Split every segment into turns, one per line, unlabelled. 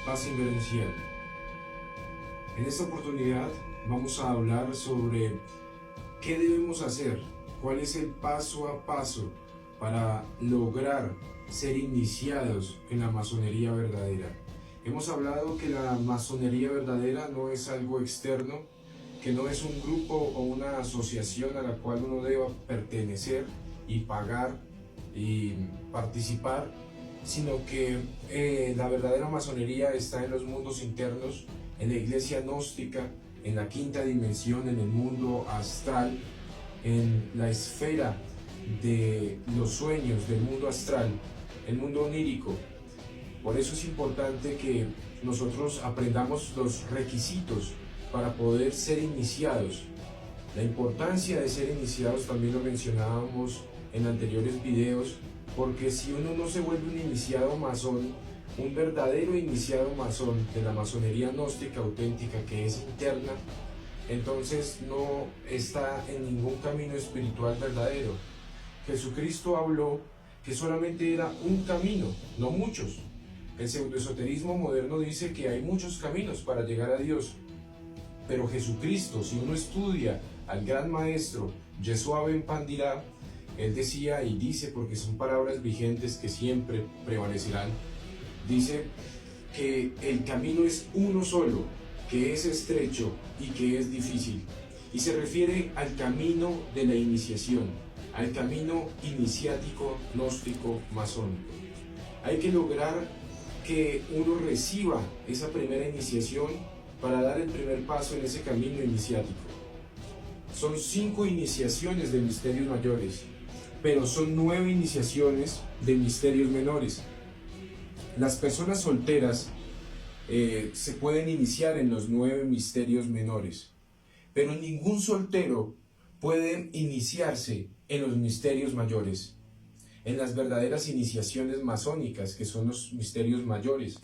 paz inverencial. En esta oportunidad vamos a hablar sobre qué debemos hacer, cuál es el paso a paso para lograr ser iniciados en la masonería verdadera. Hemos hablado que la masonería verdadera no es algo externo, que no es un grupo o una asociación a la cual uno deba pertenecer y pagar y participar, sino que la verdadera masonería está en los mundos internos, en la iglesia gnóstica, en la quinta dimensión, en el mundo astral, en la esfera de los sueños del mundo astral, el mundo onírico. Por eso es importante que nosotros aprendamos los requisitos para poder ser iniciados. La importancia de ser iniciados también lo mencionábamos en anteriores videos, porque si uno no se vuelve un iniciado masón, un verdadero iniciado masón de la masonería gnóstica auténtica que es interna, entonces no está en ningún camino espiritual verdadero. Jesucristo habló que solamente era un camino, no muchos. El pseudoesoterismo moderno dice que hay muchos caminos para llegar a Dios, pero Jesucristo, si uno estudia al gran maestro Yeshua Ben Pandirá, él decía y dice, porque son palabras vigentes que siempre prevalecerán, dice que el camino es uno solo, que es estrecho y que es difícil, y se refiere al camino de la iniciación, al camino iniciático, gnóstico, masónico. Hay que lograr que uno reciba esa primera iniciación para dar el primer paso en ese camino iniciático. Son 5 iniciaciones de misterios mayores, pero son 9 iniciaciones de misterios menores. Las personas solteras se pueden iniciar en los 9 misterios menores, pero ningún soltero puede iniciarse en los misterios mayores, en las verdaderas iniciaciones masónicas, que son los misterios mayores,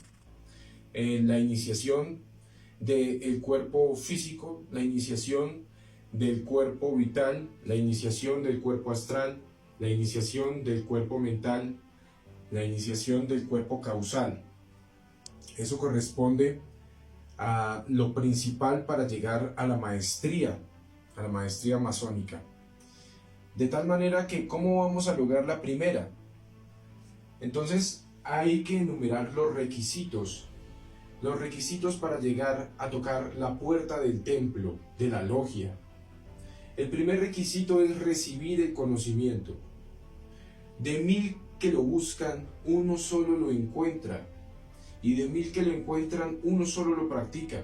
en la iniciación del cuerpo físico, la iniciación del cuerpo vital, la iniciación del cuerpo astral, la iniciación del cuerpo mental, la iniciación del cuerpo causal. Eso corresponde a lo principal para llegar a la maestría masónica. De tal manera que, ¿cómo vamos a lograr la primera? Entonces hay que enumerar los requisitos para llegar a tocar la puerta del templo, de la logia. El primer requisito es recibir el conocimiento. De 1000 que lo buscan, uno solo lo encuentra, y de 1000 que lo encuentran, uno solo lo practica.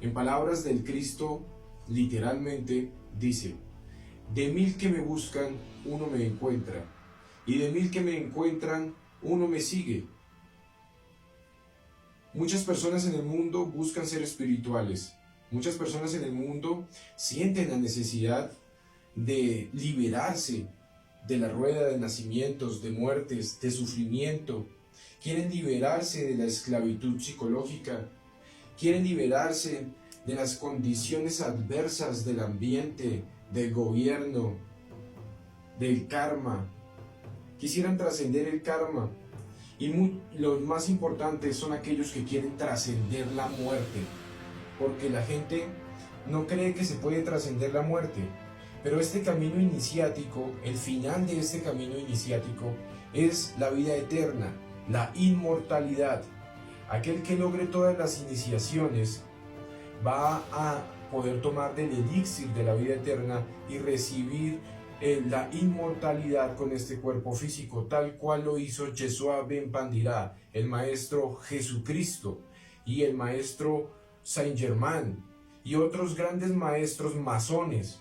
En palabras del Cristo, literalmente dice: de 1000 que me buscan, uno me encuentra, y de 1000 que me encuentran, uno me sigue. Muchas personas en el mundo buscan ser espirituales. Muchas personas en el mundo sienten la necesidad de liberarse de la rueda de nacimientos, de muertes, de sufrimiento. Quieren liberarse de la esclavitud psicológica. Quieren liberarse de las condiciones adversas del ambiente, del gobierno, del karma. Quisieran trascender el karma. Y los más importantes son aquellos que quieren trascender la muerte, porque la gente no cree que se puede trascender la muerte. Pero este camino iniciático, el final de este camino iniciático, es la vida eterna, la inmortalidad. Aquel que logre todas las iniciaciones va a poder tomar del elixir de la vida eterna y recibir la inmortalidad con este cuerpo físico, tal cual lo hizo Yeshua Ben Pandirá, el maestro Jesucristo y el maestro Saint Germain y otros grandes maestros masones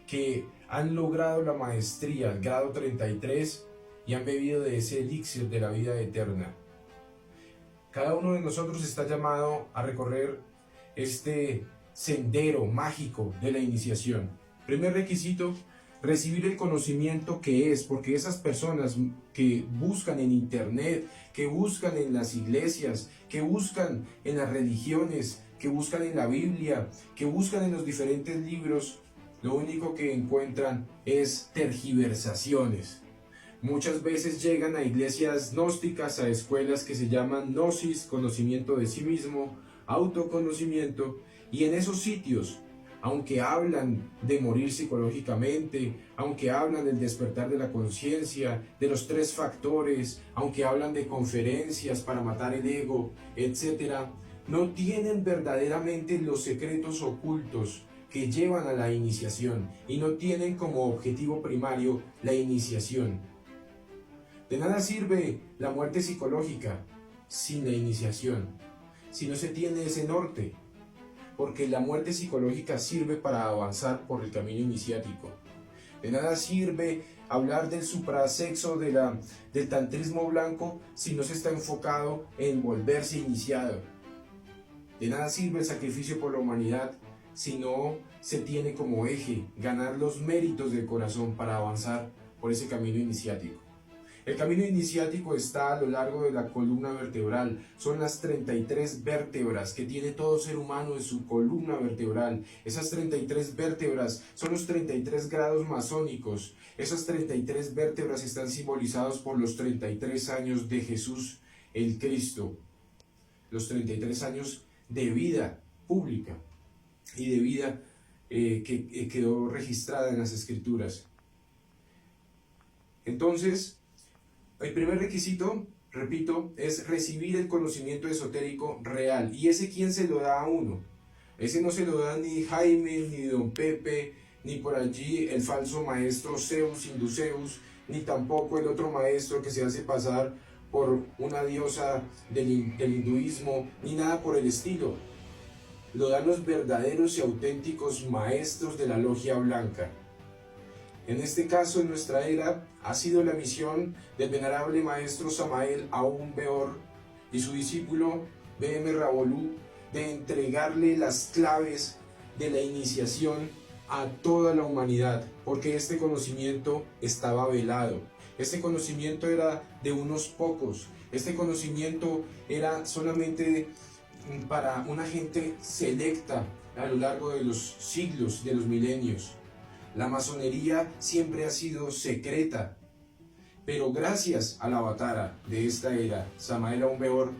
que han logrado la maestría, el grado 33, y han bebido de ese elixir de la vida eterna. Cada uno de nosotros está llamado a recorrer este sendero mágico de la iniciación. Primer requisito: recibir el conocimiento que es, porque esas personas que buscan en internet, que buscan en las iglesias, que buscan en las religiones, que buscan en la Biblia, que buscan en los diferentes libros, lo único que encuentran es tergiversaciones. Muchas veces llegan a iglesias gnósticas, a escuelas que se llaman gnosis, conocimiento de sí mismo, autoconocimiento, y en esos sitios, aunque hablan de morir psicológicamente, aunque hablan del despertar de la conciencia, de los 3 factores, aunque hablan de conferencias para matar el ego, etc., no tienen verdaderamente los secretos ocultos que llevan a la iniciación y no tienen como objetivo primario la iniciación. De nada sirve la muerte psicológica sin la iniciación, si no se tiene ese norte, porque la muerte psicológica sirve para avanzar por el camino iniciático. De nada sirve hablar del suprasexo, del tantrismo blanco, si no se está enfocado en volverse iniciado. De nada sirve el sacrificio por la humanidad si no se tiene como eje ganar los méritos del corazón para avanzar por ese camino iniciático. El camino iniciático está a lo largo de la columna vertebral. Son las 33 vértebras que tiene todo ser humano en su columna vertebral. Esas 33 vértebras son los 33 grados masónicos. Esas 33 vértebras están simbolizadas por los 33 años de Jesús el Cristo. Los 33 años de vida pública y de vida que quedó registrada en las Escrituras. Entonces, el primer requisito, repito, es recibir el conocimiento esotérico real. ¿Y ese quién se lo da a uno? Ese no se lo da ni Jaime, ni Don Pepe, ni por allí el falso maestro Zeus, Induceus, ni tampoco el otro maestro que se hace pasar por una diosa del hinduismo, ni nada por el estilo. Lo dan los verdaderos y auténticos maestros de la logia blanca. En este caso, en nuestra era, ha sido la misión del venerable maestro Samael Aun Weor y su discípulo B.M. Ravolú de entregarle las claves de la iniciación a toda la humanidad, porque este conocimiento estaba velado. Este conocimiento era de unos pocos. Este conocimiento era solamente para una gente selecta a lo largo de los siglos, de los milenios. La masonería siempre ha sido secreta, pero gracias al avatara de esta era, Samael Aun Weor,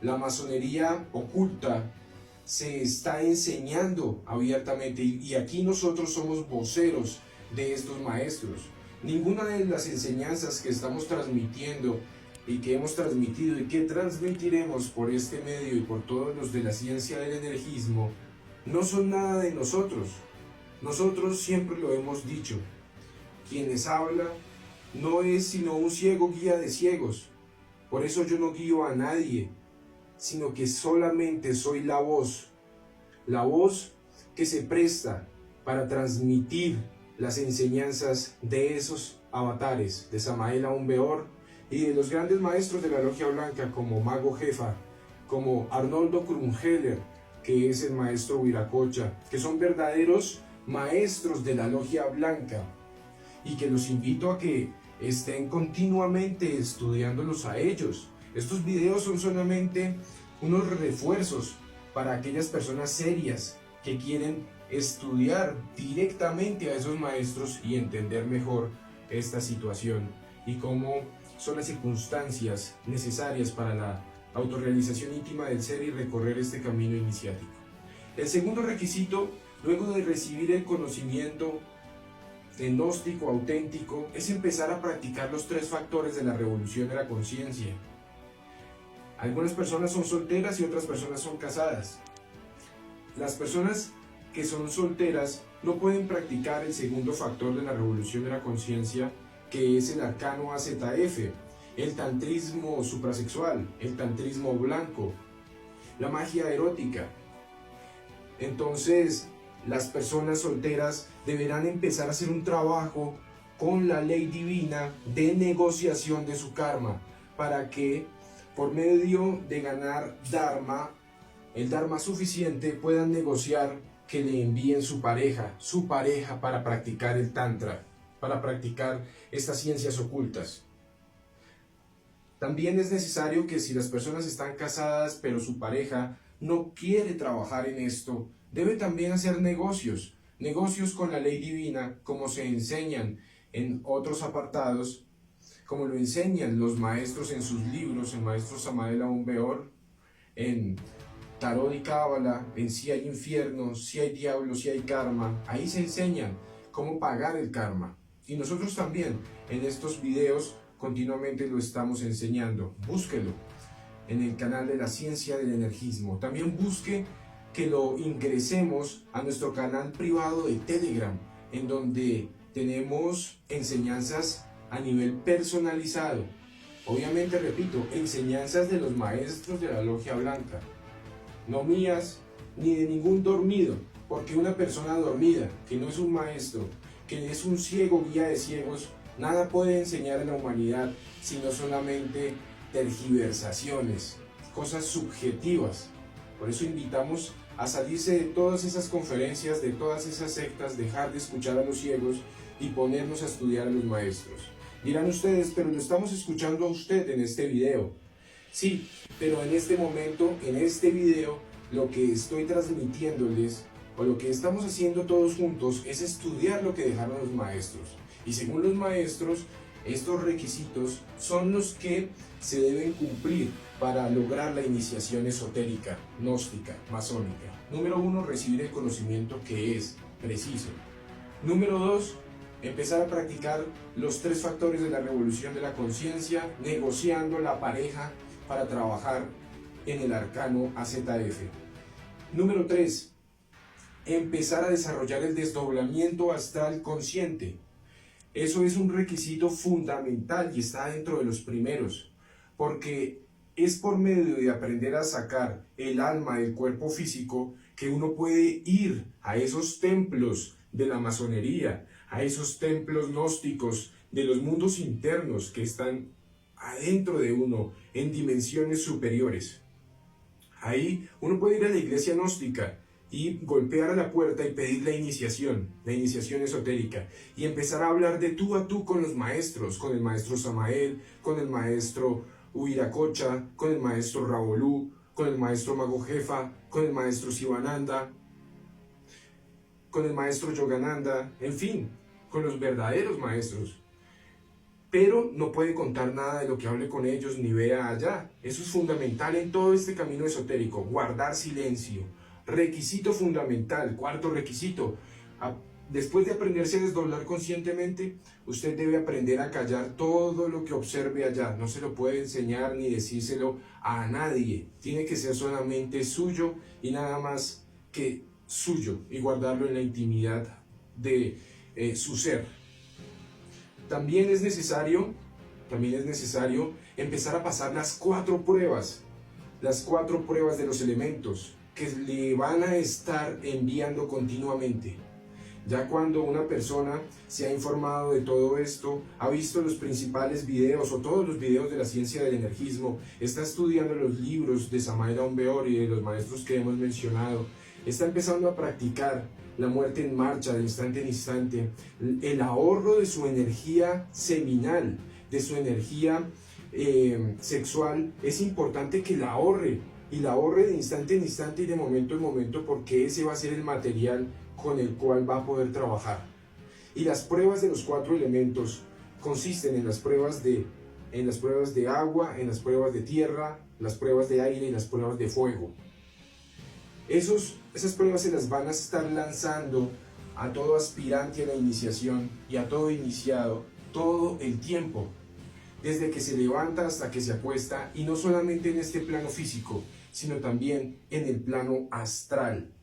la masonería oculta se está enseñando abiertamente y aquí nosotros somos voceros de estos maestros. Ninguna de las enseñanzas que estamos transmitiendo y que hemos transmitido y que transmitiremos por este medio y por todos los de la ciencia del energismo no son nada de nosotros. Nosotros siempre lo hemos dicho, quien les habla no es sino un ciego guía de ciegos. Por eso yo no guío a nadie, sino que solamente soy la voz que se presta para transmitir las enseñanzas de esos avatares, de Samael Aun Weor y de los grandes maestros de la logia blanca como Mago Jefa, como Arnoldo Krumheller, que es el maestro Viracocha, que son verdaderos maestros de la logia blanca y que los invito a que estén continuamente estudiándolos a ellos. Estos videos son solamente unos refuerzos para aquellas personas serias que quieren estudiar directamente a esos maestros y entender mejor esta situación y cómo son las circunstancias necesarias para la autorrealización íntima del ser y recorrer este camino iniciático. El segundo requisito, luego de recibir el conocimiento gnóstico auténtico, es empezar a practicar los 3 factores de la revolución de la conciencia. Algunas personas son solteras y otras personas son casadas. Las personas que son solteras no pueden practicar el segundo factor de la revolución de la conciencia, que es el arcano AZF, el tantrismo suprasexual, el tantrismo blanco, la magia erótica. Entonces, las personas solteras deberán empezar a hacer un trabajo con la ley divina de negociación de su karma, para que por medio de ganar dharma, el dharma suficiente, puedan negociar que le envíen su pareja para practicar el tantra, para practicar estas ciencias ocultas. También es necesario que si las personas están casadas pero su pareja no quiere trabajar en esto, debe también hacer negocios con la ley divina, como se enseñan en otros apartados, como lo enseñan los maestros en sus libros, el maestro Samael Aun Weor, en Tarot y Cábala, en si hay infierno, si hay diablo, si hay karma. Ahí se enseñan cómo pagar el karma. Y nosotros también en estos videos continuamente lo estamos enseñando. Búsquelo en el canal de la Ciencia del Energismo. También busque que lo ingresemos a nuestro canal privado de Telegram, en donde tenemos enseñanzas a nivel personalizado. Obviamente, repito, enseñanzas de los maestros de la Logia Blanca, no mías ni de ningún dormido, porque una persona dormida, que no es un maestro, que es un ciego guía de ciegos, nada puede enseñar a la humanidad, sino solamente tergiversaciones, cosas subjetivas. Por eso invitamos a salirse de todas esas conferencias, de todas esas sectas, dejar de escuchar a los ciegos y ponernos a estudiar a los maestros. Dirán ustedes, pero lo estamos escuchando a usted en este video. Sí, pero en este momento, en este video, lo que estoy transmitiéndoles, o lo que estamos haciendo todos juntos, es estudiar lo que dejaron los maestros. Y según los maestros, estos requisitos son los que se deben cumplir para lograr la iniciación esotérica, gnóstica, masónica. Número 1, recibir el conocimiento que es preciso. Número 2, empezar a practicar los 3 factores de la revolución de la conciencia, negociando la pareja para trabajar en el arcano AZF. Número 3, empezar a desarrollar el desdoblamiento astral consciente. Eso es un requisito fundamental y está dentro de los primeros, porque es por medio de aprender a sacar el alma del cuerpo físico que uno puede ir a esos templos de la masonería, a esos templos gnósticos de los mundos internos que están adentro de uno en dimensiones superiores. Ahí uno puede ir a la iglesia gnóstica y golpear a la puerta y pedir la iniciación esotérica, y empezar a hablar de tú a tú con los maestros, con el maestro Samael, con el maestro Huiracocha, con el maestro Ravolú, con el maestro Mago Jefa, con el maestro Sivananda, con el maestro Yogananda, en fin, con los verdaderos maestros. Pero no puede contar nada de lo que hable con ellos ni vea allá. Eso es fundamental en todo este camino esotérico, guardar silencio. Requisito fundamental, 4º requisito. Después de aprenderse a desdoblar conscientemente, usted debe aprender a callar todo lo que observe allá. No se lo puede enseñar ni decírselo a nadie. Tiene que ser solamente suyo y nada más que suyo, y guardarlo en la intimidad de su ser. También es necesario empezar a pasar las 4 pruebas de los elementos que le van a estar enviando continuamente. Ya cuando una persona se ha informado de todo esto, ha visto los principales videos o todos los videos de la ciencia del energismo, está estudiando los libros de Samael Aun Weor y de los maestros que hemos mencionado, está empezando a practicar la muerte en marcha de instante en instante, el ahorro de su energía seminal, de su energía sexual. Es importante que la ahorre, y la ahorre de instante en instante y de momento en momento, porque ese va a ser el material con el cual va a poder trabajar. Y las pruebas de los 4 elementos consisten en las pruebas de agua, en las pruebas de tierra, las pruebas de aire y las pruebas de fuego. Esas pruebas se las van a estar lanzando a todo aspirante a la iniciación y a todo iniciado todo el tiempo, desde que se levanta hasta que se acuesta, y no solamente en este plano físico, sino también en el plano astral.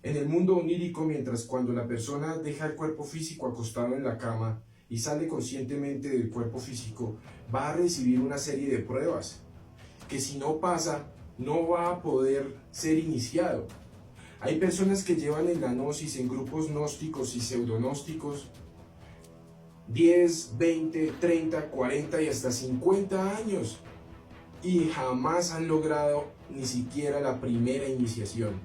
En el mundo onírico, cuando la persona deja el cuerpo físico acostado en la cama y sale conscientemente del cuerpo físico, va a recibir una serie de pruebas que, si no pasa, no va a poder ser iniciado. Hay personas que llevan en la gnosis, en grupos gnósticos y pseudognósticos, 10, 20, 30, 40 y hasta 50 años, y jamás han logrado ni siquiera la primera iniciación.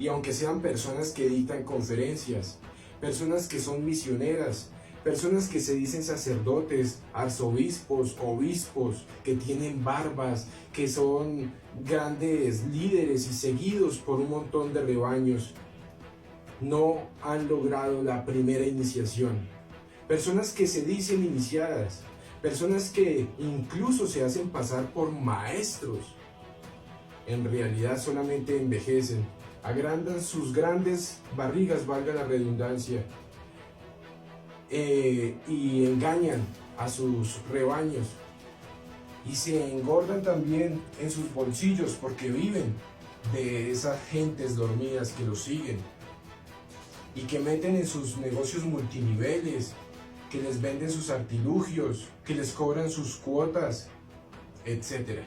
Y aunque sean personas que dictan conferencias, personas que son misioneras, personas que se dicen sacerdotes, arzobispos, obispos, que tienen barbas, que son grandes líderes y seguidos por un montón de rebaños, no han logrado la primera iniciación. personas que se dicen iniciadas, personas que incluso se hacen pasar por maestros, en realidad solamente envejecen, agrandan sus grandes barrigas, valga la redundancia, y engañan a sus rebaños y se engordan también en sus bolsillos porque viven de esas gentes dormidas que los siguen y que meten en sus negocios multiniveles, que les venden sus artilugios, que les cobran sus cuotas, etc.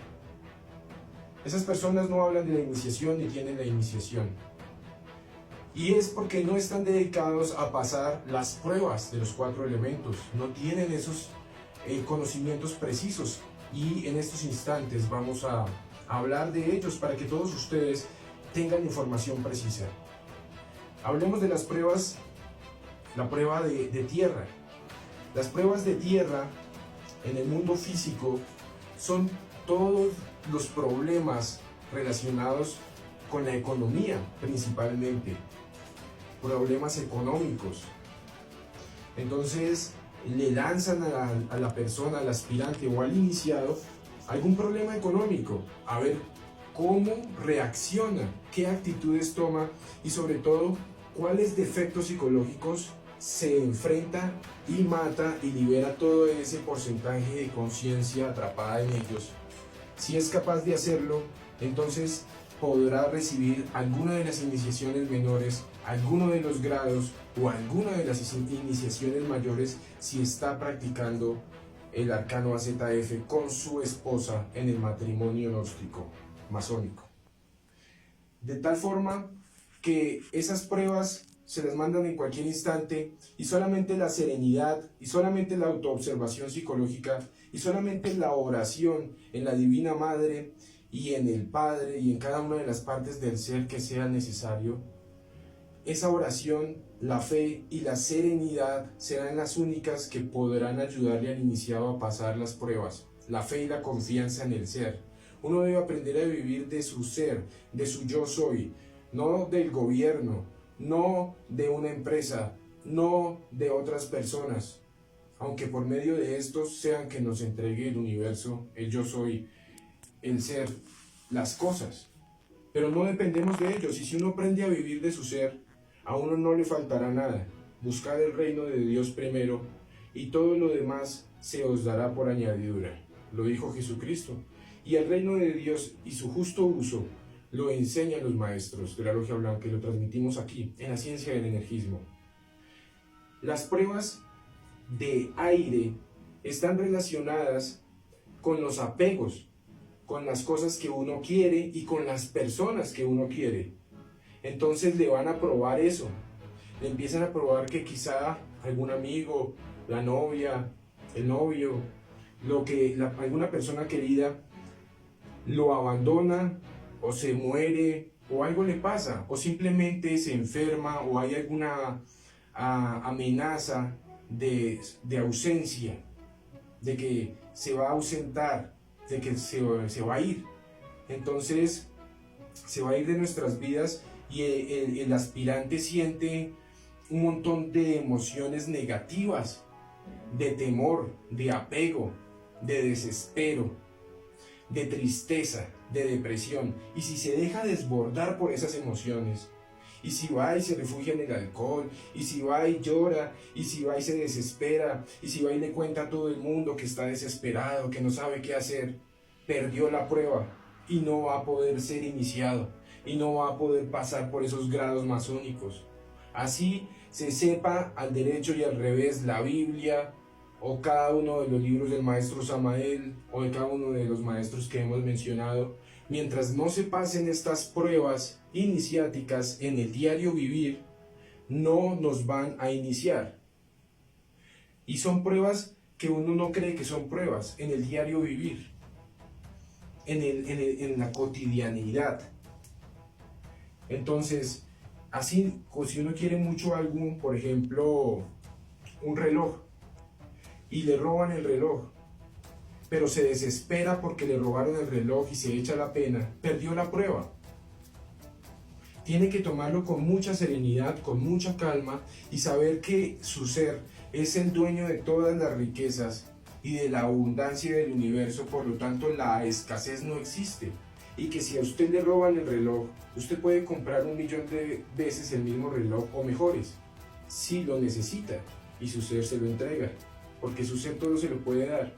Esas personas no hablan de la iniciación ni tienen la iniciación. Y es porque no están dedicados a pasar las pruebas de los 4 elementos, no tienen esos conocimientos precisos. Y en estos instantes vamos a hablar de ellos para que todos ustedes tengan información precisa. Hablemos de las pruebas, la prueba de tierra. Las pruebas de tierra en el mundo físico son todos los problemas relacionados con la economía principalmente, problemas económicos. Entonces le lanzan a la persona, al aspirante o al iniciado algún problema económico, a ver cómo reacciona, qué actitudes toma y sobre todo cuáles defectos psicológicos se enfrenta y mata y libera todo ese porcentaje de conciencia atrapada en ellos. Si es capaz de hacerlo, entonces podrá recibir alguna de las iniciaciones menores, alguno de los grados o alguna de las iniciaciones mayores si está practicando el arcano AZF con su esposa en el matrimonio gnóstico masónico. De tal forma que esas pruebas se las mandan en cualquier instante y solamente la serenidad y solamente la autoobservación psicológica y solamente la oración en la Divina Madre y en el Padre y en cada una de las partes del ser que sea necesario, esa oración, la fe y la serenidad serán las únicas que podrán ayudarle al iniciado a pasar las pruebas. La fe y la confianza en el ser. Uno debe aprender a vivir de su ser, de su yo soy, no del gobierno, no de una empresa, no de otras personas, aunque por medio de estos sean que nos entregue el universo, el yo soy, el ser, las cosas. Pero no dependemos de ellos, y si uno aprende a vivir de su ser, a uno no le faltará nada. Buscad el reino de Dios primero, y todo lo demás se os dará por añadidura. Lo dijo Jesucristo. Y el reino de Dios y su justo uso lo enseñan los maestros de la Logia Blanca y lo transmitimos aquí, en la ciencia del energismo. Las pruebas de aire están relacionadas con los apegos, con las cosas que uno quiere y con las personas que uno quiere. Entonces le van a probar eso, le empiezan a probar que quizá algún amigo, la novia, el novio, alguna persona querida lo abandona o se muere o algo le pasa o simplemente se enferma o hay alguna amenaza de ausencia, de que se va a ausentar, de que se va a ir. Entonces se va a ir de nuestras vidas y el aspirante siente un montón de emociones negativas, de temor, de apego, de desespero, de tristeza, de depresión. Y si se deja desbordar por esas emociones, y si va y se refugia en el alcohol, y si va y llora, y si va y se desespera, y si va y le cuenta a todo el mundo que está desesperado, que no sabe qué hacer, perdió la prueba y no va a poder ser iniciado, y no va a poder pasar por esos grados masónicos. Así se sepa al derecho y al revés la Biblia, o cada uno de los libros del maestro Samael, o de cada uno de los maestros que hemos mencionado, mientras no se pasen estas pruebas iniciáticas en el diario vivir, no nos van a iniciar. Y son pruebas que uno no cree que son pruebas, en el diario vivir, en la cotidianidad. Entonces, así, si uno quiere mucho algo, por ejemplo, un reloj, y le roban el reloj, pero se desespera porque le robaron el reloj y se echa la pena, perdió la prueba. Tiene que tomarlo con mucha serenidad, con mucha calma y saber que su ser es el dueño de todas las riquezas y de la abundancia del universo, por lo tanto la escasez no existe. Y que si a usted le roban el reloj, usted puede comprar 1.000.000 de veces el mismo reloj o mejores, si lo necesita, y su ser se lo entrega, porque su ser todo se lo puede dar.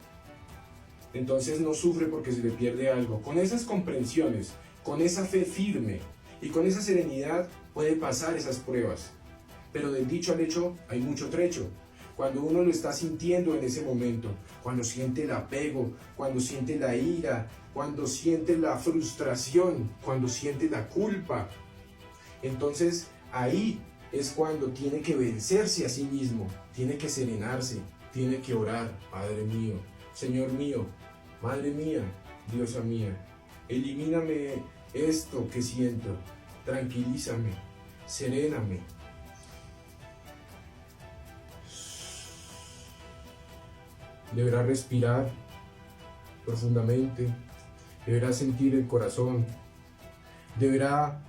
Entonces no sufre porque se le pierde algo. Con esas comprensiones, con esa fe firme y con esa serenidad puede pasar esas pruebas. Pero del dicho al hecho hay mucho trecho. Cuando uno lo está sintiendo en ese momento, cuando siente el apego, cuando siente la ira, cuando siente la frustración, cuando siente la culpa, entonces ahí es cuando tiene que vencerse a sí mismo, tiene que serenarse, tiene que orar. Padre mío, Señor mío, Madre mía, Diosa mía, elimíname esto que siento, tranquilízame, seréname. Deberá respirar profundamente, deberá sentir el corazón, deberá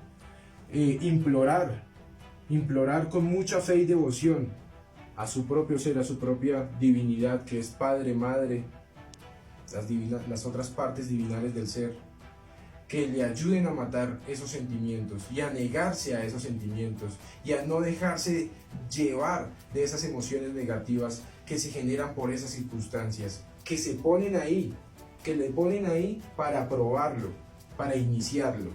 implorar con mucha fe y devoción a su propio ser, a su propia divinidad, que es Padre, Madre, las otras partes divinales del ser, que le ayuden a matar esos sentimientos y a negarse a esos sentimientos y a no dejarse llevar de esas emociones negativas que se generan por esas circunstancias, que se ponen ahí, que le ponen ahí para probarlo, para iniciarlo.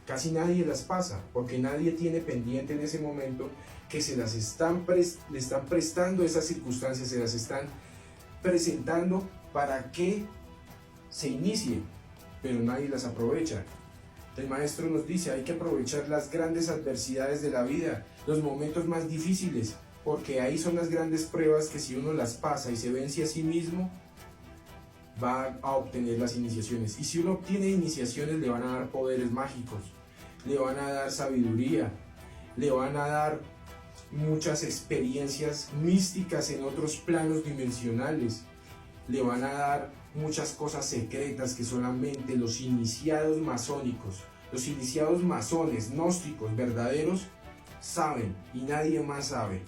Casi nadie las pasa, porque nadie tiene pendiente en ese momento que se las le están prestando esas circunstancias, se las están presentando para que se inicie, pero nadie las aprovecha. El maestro nos dice, hay que aprovechar las grandes adversidades de la vida, los momentos más difíciles, porque ahí son las grandes pruebas que si uno las pasa y se vence a sí mismo, va a obtener las iniciaciones. Y si uno obtiene iniciaciones, le van a dar poderes mágicos, le van a dar sabiduría, le van a dar muchas experiencias místicas en otros planos dimensionales, le van a dar muchas cosas secretas que solamente los iniciados masónicos, los iniciados masones, gnósticos, verdaderos, saben y nadie más sabe.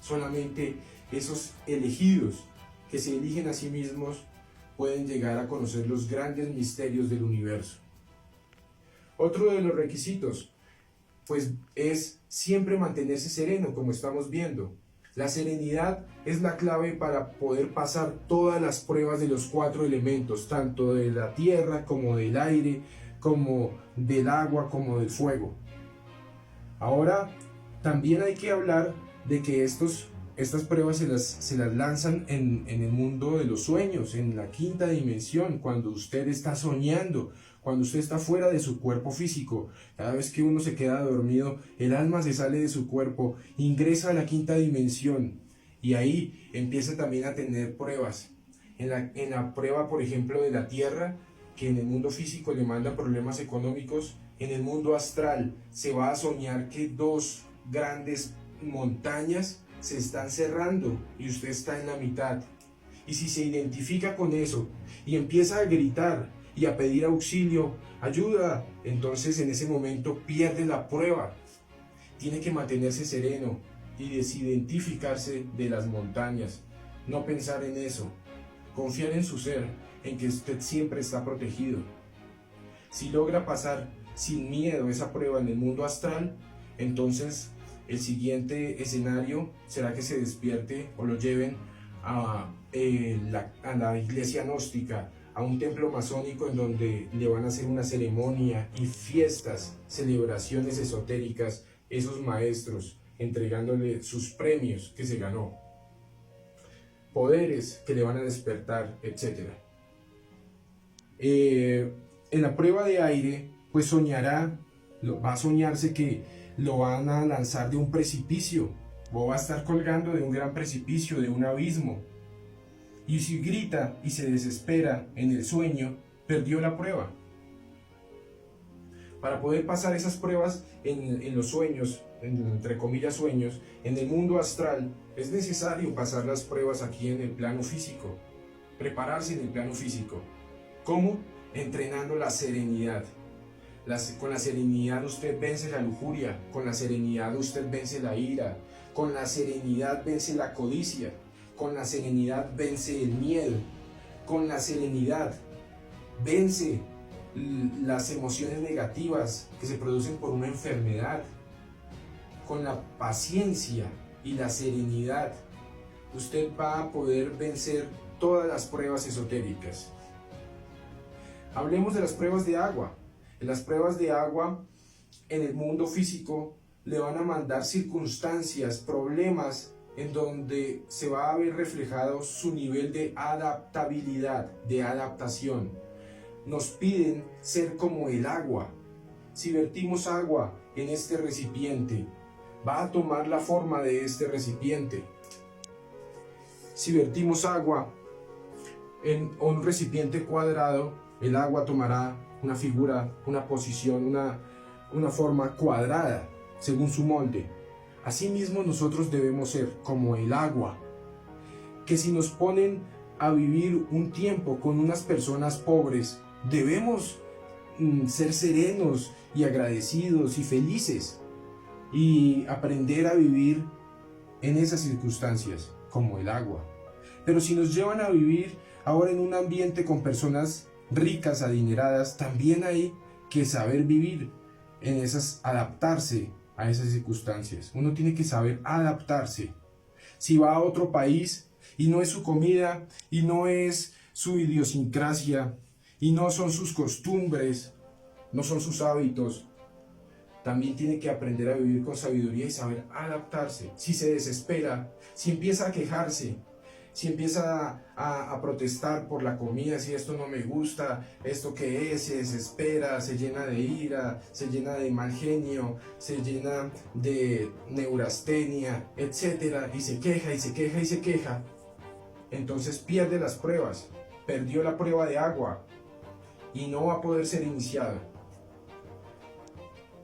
Solamente esos elegidos que se eligen a sí mismos pueden llegar a conocer los grandes misterios del universo. Otro de los requisitos, pues, es siempre mantenerse sereno, como estamos viendo. La serenidad es la clave para poder pasar todas las pruebas de los 4 elementos, tanto de la tierra como del aire, como del agua, como del fuego. Ahora, también hay que hablar de que estas pruebas se las lanzan en el mundo de los sueños, en la quinta dimensión, cuando usted está soñando, cuando usted está fuera de su cuerpo físico. Cada vez que uno se queda dormido, el alma se sale de su cuerpo, ingresa a la quinta dimensión y ahí empieza también a tener pruebas. En la prueba, por ejemplo, de la tierra, que en el mundo físico le manda problemas económicos, en el mundo astral se va a soñar que 2 grandes montañas se están cerrando y usted está en la mitad. Y si se identifica con eso y empieza a gritar y a pedir auxilio, ayuda, entonces en ese momento pierde la prueba. Tiene que mantenerse sereno y desidentificarse de las montañas, no pensar en eso, confiar en su ser, en que usted siempre está protegido. Si logra pasar sin miedo esa prueba en el mundo astral, entonces el siguiente escenario será que se despierte o lo lleven a la iglesia gnóstica, a un templo masónico en donde le van a hacer una ceremonia y fiestas, celebraciones esotéricas, esos maestros entregándole sus premios que se ganó, poderes que le van a despertar, etc. En la prueba de aire, pues va a soñarse que lo van a lanzar de un precipicio, o va a estar colgando de un gran precipicio, de un abismo. Y si grita y se desespera en el sueño, perdió la prueba. Para poder pasar esas pruebas en los sueños, entre comillas sueños, en el mundo astral, es necesario pasar las pruebas aquí en el plano físico, prepararse en el plano físico. ¿Cómo? Entrenando la serenidad. Con la serenidad usted vence la lujuria, con la serenidad usted vence la ira, con la serenidad vence la codicia, con la serenidad vence el miedo, con la serenidad vence las emociones negativas que se producen por una enfermedad. Con la paciencia y la serenidad usted va a poder vencer todas las pruebas esotéricas. Hablemos de las pruebas de agua. En las pruebas de agua, en el mundo físico, le van a mandar circunstancias, problemas, en donde se va a ver reflejado su nivel de adaptabilidad, de adaptación. Nos piden ser como el agua. Si vertimos agua en este recipiente, va a tomar la forma de este recipiente. Si vertimos agua en un recipiente cuadrado, el agua tomará una figura, una posición, una forma cuadrada, según su molde. Asimismo, nosotros debemos ser como el agua, que si nos ponen a vivir un tiempo con unas personas pobres, debemos ser serenos y agradecidos y felices y aprender a vivir en esas circunstancias como el agua. Pero si nos llevan a vivir ahora en un ambiente con personas ricas, adineradas, también hay que saber vivir en esas, adaptarse a esas circunstancias. Uno tiene que saber adaptarse. Si va a otro país y no es su comida y no es su idiosincrasia y no son sus costumbres, no son sus hábitos, también tiene que aprender a vivir con sabiduría y saber adaptarse. Si se desespera, si empieza a quejarse, si empieza a protestar por la comida, si esto no me gusta, esto que es, se desespera, se llena de ira, se llena de mal genio, se llena de neurastenia, etc. Y se queja y se queja y se queja, entonces pierde las pruebas, perdió la prueba de agua y no va a poder ser iniciado.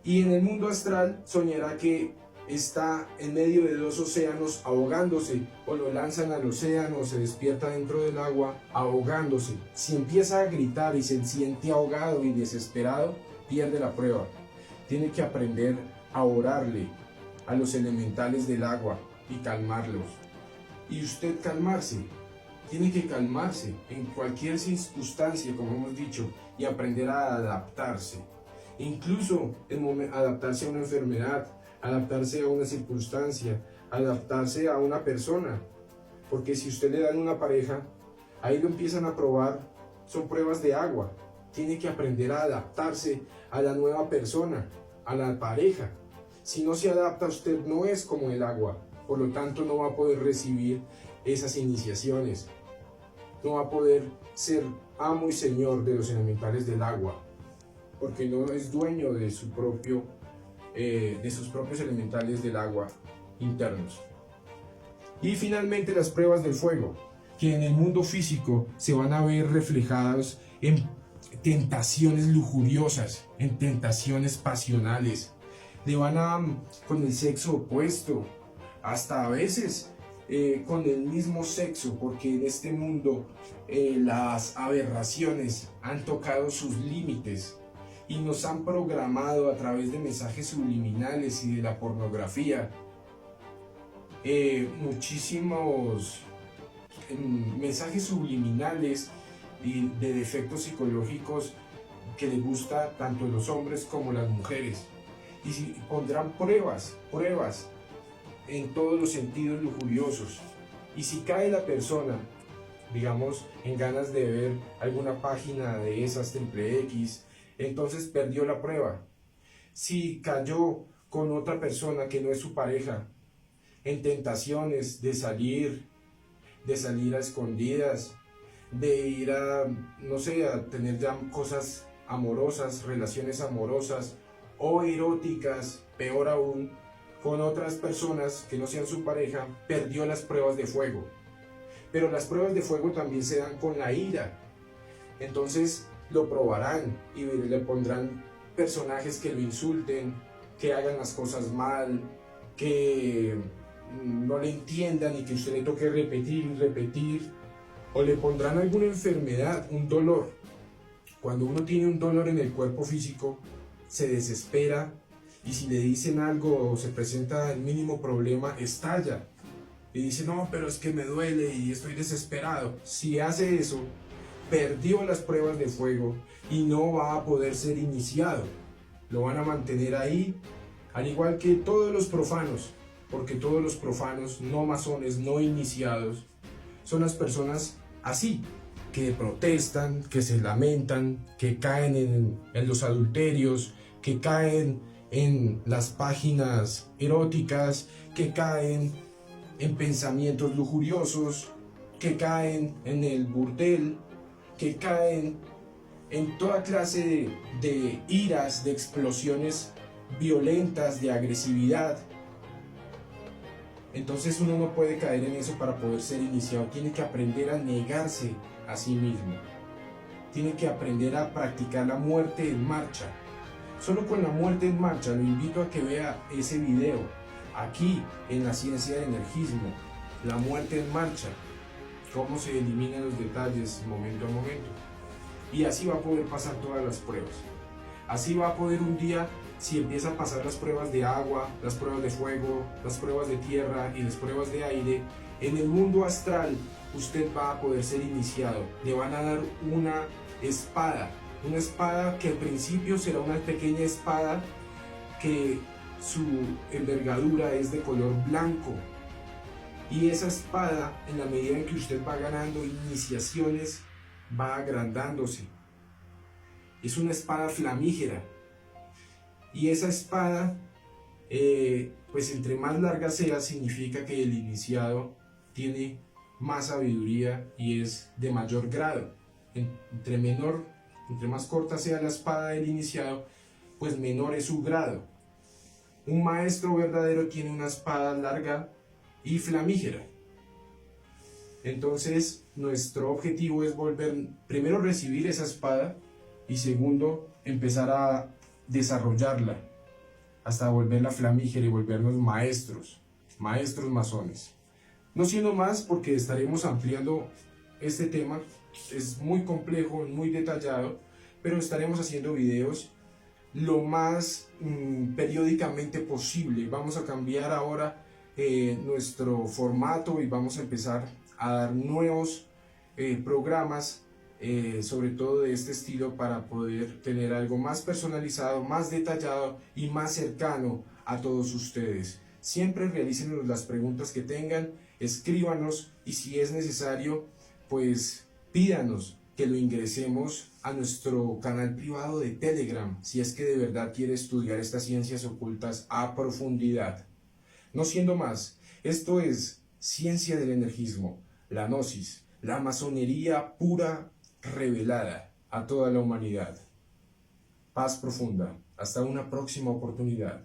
Y en el mundo astral soñará que está en medio de dos océanos ahogándose, o lo lanzan al océano o se despierta dentro del agua ahogándose. Si empieza a gritar y se siente ahogado y desesperado, pierde la prueba. Tiene que aprender a orarle a los elementales del agua y calmarlos. Y usted calmarse, tiene que calmarse en cualquier circunstancia, como hemos dicho, y aprender a adaptarse. Incluso adaptarse a una enfermedad, adaptarse a una circunstancia, adaptarse a una persona. Porque si usted le dan una pareja, ahí lo empiezan a probar, son pruebas de agua. Tiene que aprender a adaptarse a la nueva persona, a la pareja. Si no se adapta, usted no es como el agua. Por lo tanto, no va a poder recibir esas iniciaciones. No va a poder ser amo y señor de los elementales del agua, porque no es dueño de sus propios elementales del agua internos. Y finalmente las pruebas del fuego, que en el mundo físico se van a ver reflejadas en tentaciones lujuriosas, en tentaciones pasionales. Le van con el sexo opuesto, hasta a veces con el mismo sexo, porque en este mundo las aberraciones han tocado sus límites y nos han programado a través de mensajes subliminales y de la pornografía muchísimos mensajes subliminales y de defectos psicológicos que les gusta tanto a los hombres como a las mujeres, y pondrán pruebas en todos los sentidos lujuriosos. Y si cae la persona, digamos, en ganas de ver alguna página de esas XXX, entonces perdió la prueba. Si cayó con otra persona que no es su pareja, en tentaciones de salir a escondidas, de ir a, no sé, a tener ya cosas amorosas, relaciones amorosas o eróticas, peor aún, con otras personas que no sean su pareja, perdió las pruebas de fuego. Pero las pruebas de fuego también se dan con la ira. Entonces lo probarán y le pondrán personajes que lo insulten, que hagan las cosas mal, que no le entiendan y que usted le toque repetir y repetir, o le pondrán alguna enfermedad, un dolor. Cuando uno tiene un dolor en el cuerpo físico, se desespera y si le dicen algo o se presenta el mínimo problema, estalla y dice, no, pero es que me duele y estoy desesperado. Si hace eso, perdió las pruebas de fuego y no va a poder ser iniciado. Lo van a mantener ahí, al igual que todos los profanos, porque todos los profanos, no masones, no iniciados, son las personas así, que protestan, que se lamentan, que caen en los adulterios, que caen en las páginas eróticas, que caen en pensamientos lujuriosos, que caen en el burdel, que caen en toda clase de iras, de explosiones violentas, de agresividad. Entonces uno no puede caer en eso para poder ser iniciado, tiene que aprender a negarse a sí mismo, tiene que aprender a practicar la muerte en marcha. Solo con la muerte en marcha, lo invito a que vea ese video, aquí en la ciencia del energismo, la muerte en marcha, cómo se eliminan los detalles momento a momento. Y así va a poder pasar todas las pruebas. Así va a poder un día, si empieza a pasar las pruebas de agua, las pruebas de fuego, las pruebas de tierra y las pruebas de aire, en el mundo astral usted va a poder ser iniciado. Le van a dar una espada que al principio será una pequeña espada que su envergadura es de color blanco. Y esa espada, en la medida en que usted va ganando iniciaciones, va agrandándose. Es una espada flamígera. Y esa espada, pues entre más larga sea, significa que el iniciado tiene más sabiduría y es de mayor grado. Entre más corta sea la espada del iniciado, pues menor es su grado. Un maestro verdadero tiene una espada larga y flamígera. Entonces, nuestro objetivo es primero recibir esa espada y segundo, empezar a desarrollarla hasta volverla flamígera y volvernos maestros masones. No siendo más, porque estaremos ampliando este tema, es muy complejo, muy detallado, pero estaremos haciendo videos lo más periódicamente posible. Vamos a cambiar ahora nuestro formato y vamos a empezar a dar nuevos programas, sobre todo de este estilo, para poder tener algo más personalizado, más detallado y más cercano a todos ustedes. Siempre realícenos las preguntas que tengan, escríbanos y si es necesario, pues pídanos que lo ingresemos a nuestro canal privado de Telegram, si es que de verdad quiere estudiar estas ciencias ocultas a profundidad. No siendo más, esto es Ciencia del Energismo, la Gnosis, la masonería pura revelada a toda la humanidad. Paz profunda. Hasta una próxima oportunidad.